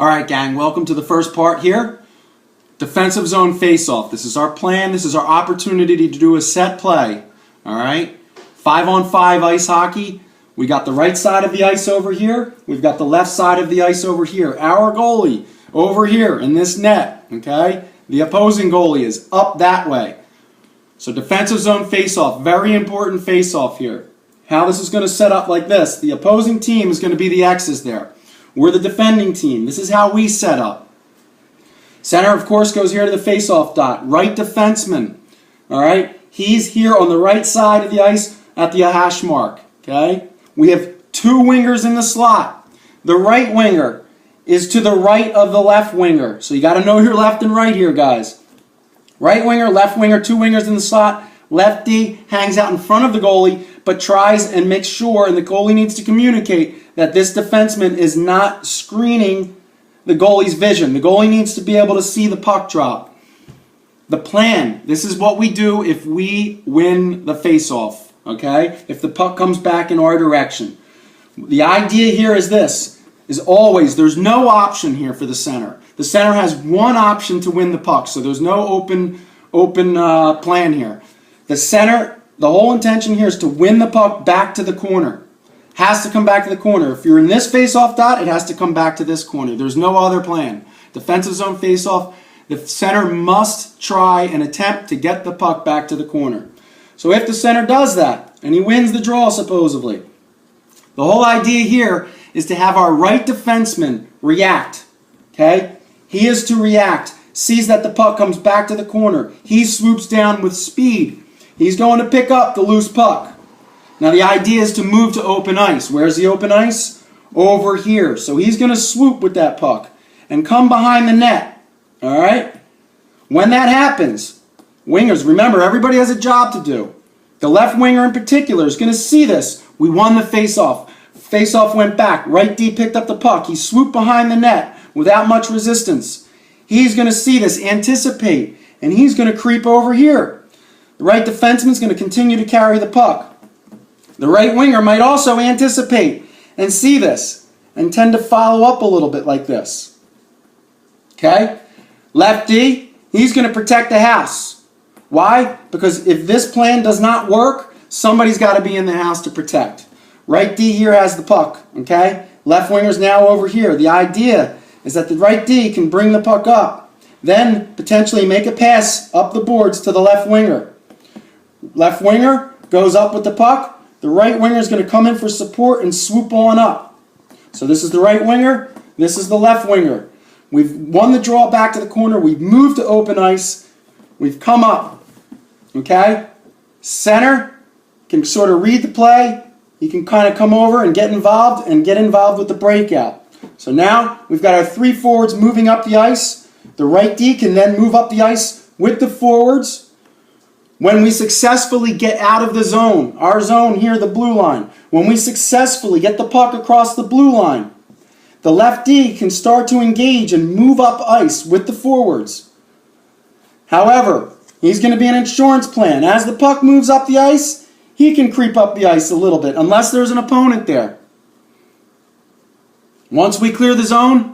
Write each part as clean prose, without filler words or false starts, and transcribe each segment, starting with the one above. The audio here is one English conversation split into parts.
All right, gang, welcome to the first part here. Defensive zone face-off. This is our plan. This is our opportunity to do a set play. All right? 5-on-5 ice hockey. We got the right side of the ice over here. We've got the left side of the ice over here. Our goalie over here in this net, okay? The opposing goalie is up that way. So defensive zone face-off, very important face-off here. How this is going to set up like this. The opposing team is going to be the X's there. We're the defending team. This is how we set up. Center, of course, goes here to the face-off dot. Right defenseman, all right? He's here on the right side of the ice at the hash mark, okay? We have two wingers in the slot. The right winger is to the right of the left winger. So you got to know your left and right here, guys. Right winger, left winger, two wingers in the slot. Lefty hangs out in front of the goalie, but tries and makes sure, and the goalie needs to communicate, that this defenseman is not screening the goalie's vision. The goalie needs to be able to see the puck drop. The plan, this is what we do if we win the face-off, okay? If the puck comes back in our direction. The idea here is this, is always, there's no option here for the center. The center has one option to win the puck, so there's no open plan here. The center, the whole intention here is to win the puck back to the corner. Has to come back to the corner. If you're in this face-off dot, it has to come back to this corner. There's no other plan. Defensive zone face-off, the center must try and attempt to get the puck back to the corner. So if the center does that, and he wins the draw supposedly, the whole idea here is to have our right defenseman react. Okay? He is to react, sees that the puck comes back to the corner. He swoops down with speed. He's going to pick up the loose puck. Now the idea is to move to open ice. Where's the open ice? Over here. So he's going to swoop with that puck and come behind the net. All right? When that happens, wingers, remember, everybody has a job to do. The left winger in particular is going to see this. We won the face-off. Face-off went back. Right D picked up the puck. He swooped behind the net without much resistance. He's going to see this, anticipate, and he's going to creep over here. The right defenseman is going to continue to carry the puck. The right winger might also anticipate and see this and tend to follow up a little bit like this. Okay? Lefty, he's going to protect the house. Why? Because if this plan does not work, somebody's got to be in the house to protect. Right D here has the puck. Okay? Left winger's now over here. The idea is that the right D can bring the puck up, then potentially make a pass up the boards to the left winger. Left winger goes up with the puck. The right winger is going to come in for support and swoop on up. So this is the right winger. This is the left winger. We've won the draw back to the corner. We've moved to open ice. We've come up. Okay? Center can sort of read the play. He can kind of come over and get involved with the breakout. So now we've got our three forwards moving up the ice. The right D can then move up the ice with the forwards. When we successfully get out of the zone, our zone here, the blue line, when we successfully get the puck across the blue line, the left D can start to engage and move up ice with the forwards. However, he's going to be an insurance plan. As the puck moves up the ice, he can creep up the ice a little bit, unless there's an opponent there. Once we clear the zone,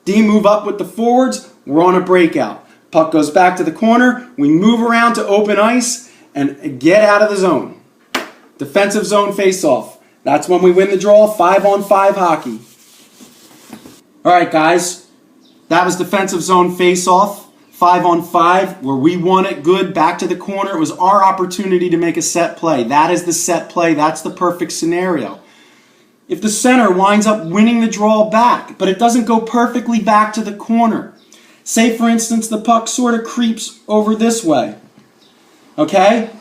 D move up with the forwards, we're on a breakout. Puck goes back to the corner. We move around to open ice and get out of the zone. Defensive zone face-off. That's when we win the draw, 5-on-5 hockey. All right, guys. That was defensive zone face-off, 5-on-5, where we won it good back to the corner. It was our opportunity to make a set play. That is the set play. That's the perfect scenario. If the center winds up winning the draw back, but it doesn't go perfectly back to the corner, say, for instance, the puck sort of creeps over this way. Okay?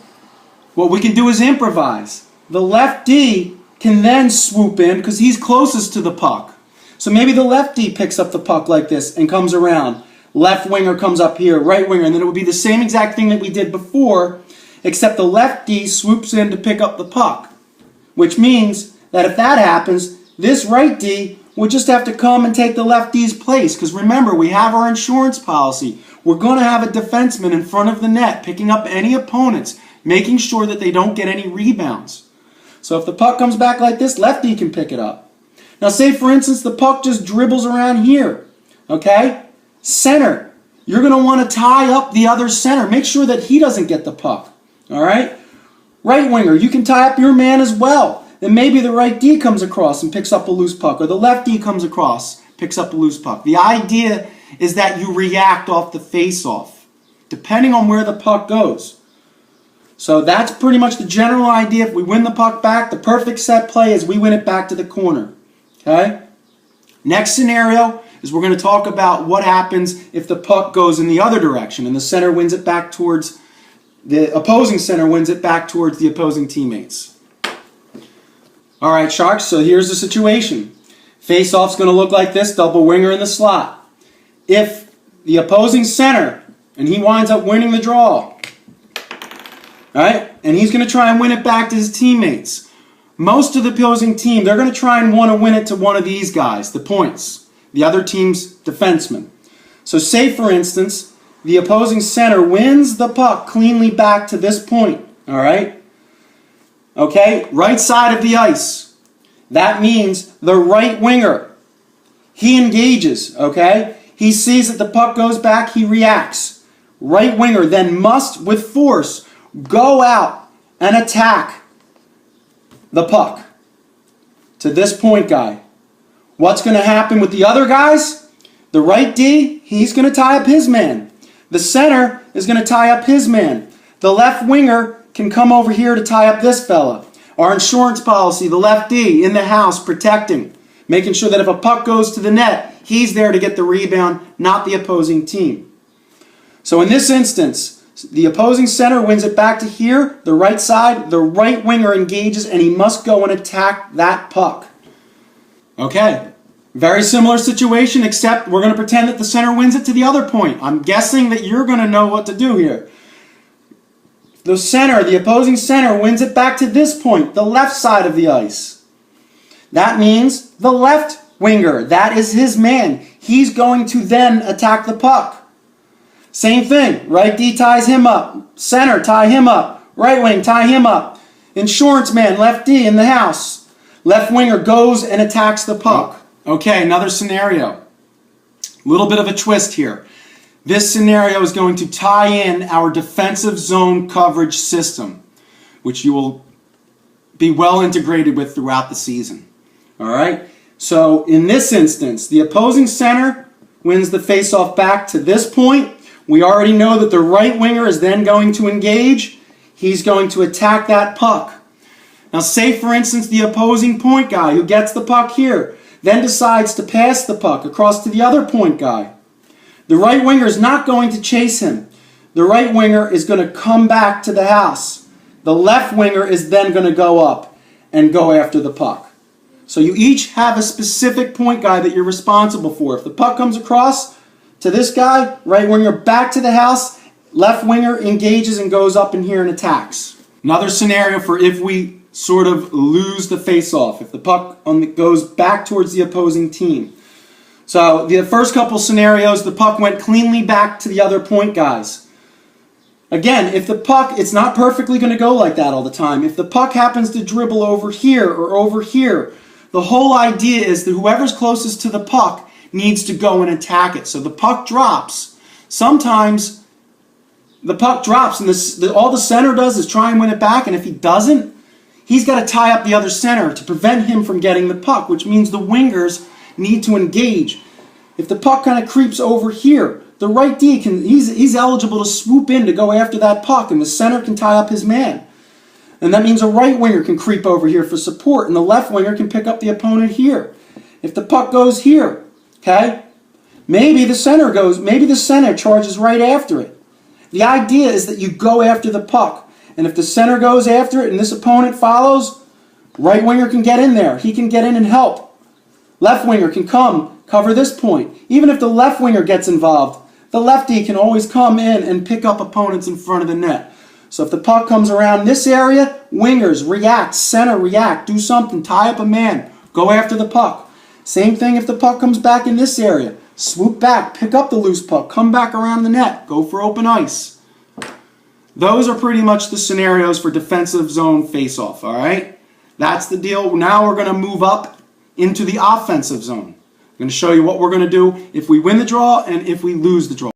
What we can do is improvise. The left D can then swoop in because he's closest to the puck. So maybe the left D picks up the puck like this and comes around. Left winger comes up here, right winger, and then it would be the same exact thing that we did before, except the left D swoops in to pick up the puck. Which means that if that happens, this right D would just have to come and take the left D's place. Because remember, we have our insurance policy. We're going to have a defenseman in front of the net, picking up any opponents, making sure that they don't get any rebounds. So if the puck comes back like this, left D can pick it up. Now say, for instance, the puck just dribbles around here. Okay? Center. You're going to want to tie up the other center. Make sure that he doesn't get the puck. All right? Right winger, you can tie up your man as well. Then maybe the right D comes across and picks up a loose puck, or the left D comes across, picks up a loose puck. The idea is that you react off the face-off, depending on where the puck goes. So that's pretty much the general idea. If we win the puck back, the perfect set play is we win it back to the corner. Okay? Next scenario is we're going to talk about what happens if the puck goes in the other direction and the center wins it back towards, the opposing center wins it back towards the opposing teammates. All right, Sharks, so here's the situation. Face-off's going to look like this, double winger in the slot. If the opposing center, and he winds up winning the draw, all right, and he's going to try and win it back to his teammates. Most of the opposing team, they're going to try and want to win it to one of these guys, the points, the other team's defenseman. So say, for instance, the opposing center wins the puck cleanly back to this point, all right? Okay, right side of the ice. That means the right winger, he engages, okay? He sees that the puck goes back, he reacts. Right winger then must, with force, go out and attack the puck to this point guy. What's going to happen with the other guys? The right D, he's going to tie up his man. The center is going to tie up his man. The left winger can come over here to tie up this fella. Our insurance policy, the left D in the house protecting, making sure that if a puck goes to the net, he's there to get the rebound, not the opposing team. So in this instance, the opposing center wins it back to here, the right side, the right winger engages, and he must go and attack that puck. Okay, very similar situation, except we're going to pretend that the center wins it to the other point. I'm guessing that you're going to know what to do here. The center, the opposing center, wins it back to this point, the left side of the ice. That means the left winger, that is his man. He's going to then attack the puck. Same thing, right D ties him up, center tie him up, right wing tie him up. Insurance man, left D in the house. Left winger goes and attacks the puck. Okay, another scenario. A little bit of a twist here. This scenario is going to tie in our defensive zone coverage system, which you will be well integrated with throughout the season. All right? So in this instance, the opposing center wins the faceoff back to this point. We already know that the right winger is then going to engage. He's going to attack that puck. Now say, for instance, the opposing point guy who gets the puck here then decides to pass the puck across to the other point guy. The right winger is not going to chase him. The right winger is going to come back to the house. The left winger is then going to go up and go after the puck. So you each have a specific point guy that you're responsible for. If the puck comes across to this guy, right winger back to the house, left winger engages and goes up in here and attacks. Another scenario for if we sort of lose the face-off, if the puck goes back towards the opposing team. So the first couple scenarios, the puck went cleanly back to the other point guys. Again, if the puck, it's not perfectly going to go like that all the time. If the puck happens to dribble over here or over here, the whole idea is that whoever's closest to the puck needs to go and attack it. So the puck drops. Sometimes the puck drops and all the center does is try and win it back, and if he doesn't, he's got to tie up the other center to prevent him from getting the puck, which means the wingers need to engage. If the puck kind of creeps over here, the right D he's eligible to swoop in to go after that puck, and the center can tie up his man. And that means a right winger can creep over here for support, and the left winger can pick up the opponent here. If the puck goes here, okay, maybe the center charges right after it. The idea is that you go after the puck, and if the center goes after it and this opponent follows, right winger can get in there. He can get in and help. Left winger can come, cover this point. Even if the left winger gets involved, the lefty can always come in and pick up opponents in front of the net. So if the puck comes around this area, wingers react, center react, do something, tie up a man, go after the puck. Same thing if the puck comes back in this area. Swoop back, pick up the loose puck, come back around the net, go for open ice. Those are pretty much the scenarios for defensive zone face-off, all right? That's the deal. Now we're going to move up into the offensive zone. I'm going to show you what we're going to do if we win the draw and if we lose the draw.